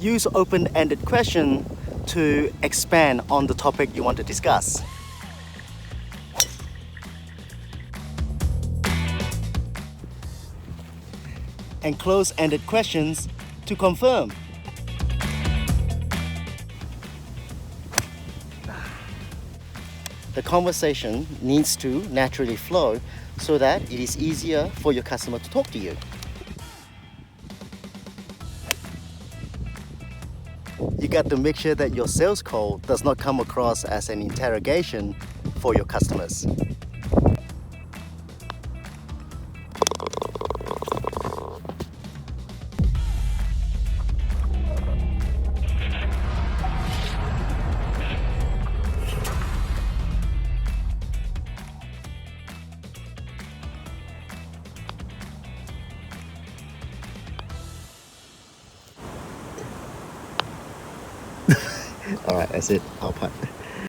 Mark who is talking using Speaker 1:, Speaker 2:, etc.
Speaker 1: Use open-ended question to expand on the topic you want to discuss. And close-ended questions to confirm. The conversation needs to naturally flow so that it is easier for your customer to talk to you. You got to make sure that your sales call does not come across as an interrogation for your customers. All right, that's it. I'll putt.